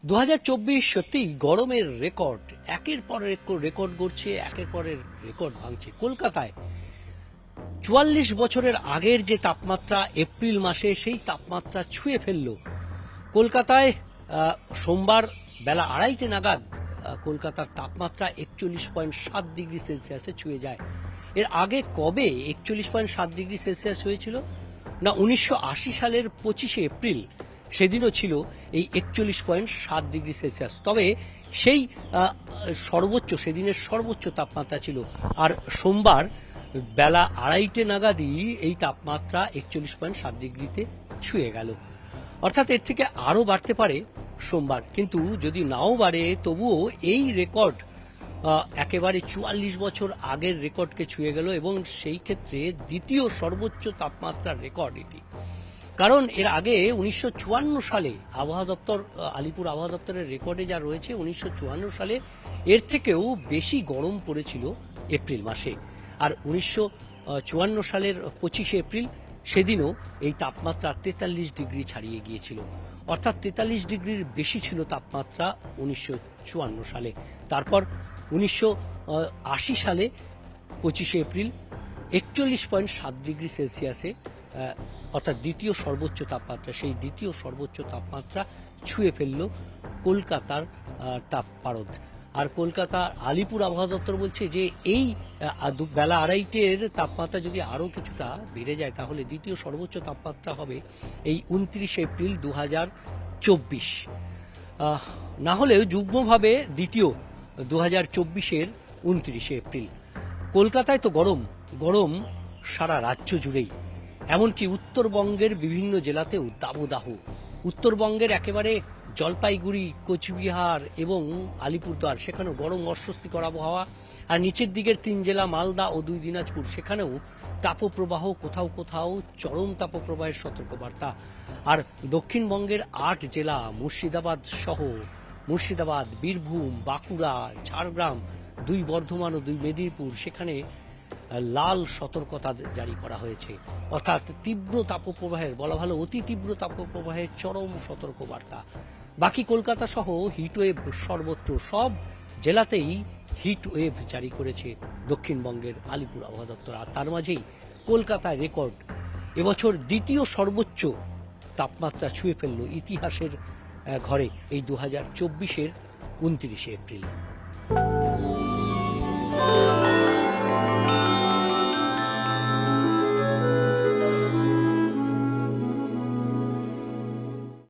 2024 সত্যিই গরমের রেকর্ড, একের পর রেকর্ড গড়ছে, একের পর রেকর্ড ভাঙছে। কলকাতায় 44 বছরের আগের যে তাপমাত্রা এপ্রিল মাসে, সেই তাপমাত্রা ছুঁয়ে ফেলল। কলকাতায় সোমবার বেলা 2:30 নাগাদ কলকাতার তাপমাত্রা 41.7 ডিগ্রি সেলসিয়াসে ছুঁয়ে যায়। এর আগে কবে 41.7 ডিগ্রি সেলসিয়াস হয়েছিল না, 1980 সালের 25শে এপ্রিল, সেদিনও ছিল এই 41.7 ডিগ্রি সেলসিয়াস। তবে সেই সেদিনের সর্বোচ্চ তাপমাত্রা ছিল। আর সোমবার বেলা 2:30 নাগাদই এই তাপমাত্রা 41.7 ডিগ্রিতে ছুঁয়ে গেল। অর্থাৎ এর থেকে আরও বাড়তে পারে সোমবার, কিন্তু যদি নাও বাড়ে তবুও এই রেকর্ড একেবারে 44 বছর আগের রেকর্ডকে ছুঁয়ে গেল, এবং সেই ক্ষেত্রে দ্বিতীয় সর্বোচ্চ তাপমাত্রার রেকর্ড এটি। কারণ এর আগে 1954 সালে আবহাওয়া দপ্তর, আলিপুর আবহাওয়া দপ্তরের রেকর্ডে যা রয়েছে, 1954 সালে এর থেকেও বেশি গরম পড়েছিল এপ্রিল মাসে। আর 1954 সালের 25শে এপ্রিল, সেদিনও এই তাপমাত্রা 43 ডিগ্রি ছাড়িয়ে গিয়েছিল। অর্থাৎ 43 ডিগ্রির বেশি ছিল তাপমাত্রা 1954 সালে। তারপর 1980 সালে 25শে এপ্রিল 41.7 ডিগ্রি সেলসিয়াসে, অর্থাৎ দ্বিতীয় সর্বোচ্চ তাপমাত্রা, সেই দ্বিতীয় সর্বোচ্চ তাপমাত্রা ছুঁয়ে ফেলল কলকাতার তাপপারদ। আর কলকাতা আলিপুর আবহাওয়া দপ্তর বলছে যে এই বেলা 2:30-এর তাপমাত্রা যদি আরও কিছুটা বেড়ে যায়, তাহলে দ্বিতীয় সর্বোচ্চ তাপমাত্রা হবে এই 29শে এপ্রিল 2024। না হলেও যুগ্মভাবে দ্বিতীয় 2024-এর 29শে এপ্রিল। কলকাতায় তো গরম সারা রাজ্য জুড়েই, এমনকি উত্তরবঙ্গের বিভিন্ন জেলাতেও দাবদাহ। উত্তরবঙ্গের একেবারে জলপাইগুড়ি, কোচবিহার এবং আলিপুরদুয়ার, সেখানেও গরম অস্বস্তিকর আবহাওয়া। আর নিচের দিকের 3 জেলা মালদা ও 2 দিনাজপুর, সেখানেও তাপপ্রবাহ, কোথাও কোথাও চরম তাপপ্রবাহের সতর্কবার্তা। আর দক্ষিণবঙ্গের 8 জেলা মুর্শিদাবাদ, বীরভূম, বাঁকুড়া, ঝাড়গ্রাম, 2 বর্ধমান ও 2 মেদিনীপুর, সেখানে লাল সতর্কতা জারি করা হয়েছে। অর্থাৎ তীব্র তাপপ্রবাহের, বলা ভালো অতি তীব্র তাপপ্রবাহের চরম সতর্কবার্তা। বাকি কলকাতা সহ হিটওয়েভ সর্বত্র, সব জেলাতেই হিটওয়েভ জারি করেছে দক্ষিণবঙ্গের আলিপুর আবহাওয়া দপ্তর। আর তার মাঝেই কলকাতায় রেকর্ড, এবছর দ্বিতীয় সর্বোচ্চ তাপমাত্রা ছুঁয়ে ফেলল ইতিহাসের ঘরে এই 2024-এর 29শে এপ্রিল।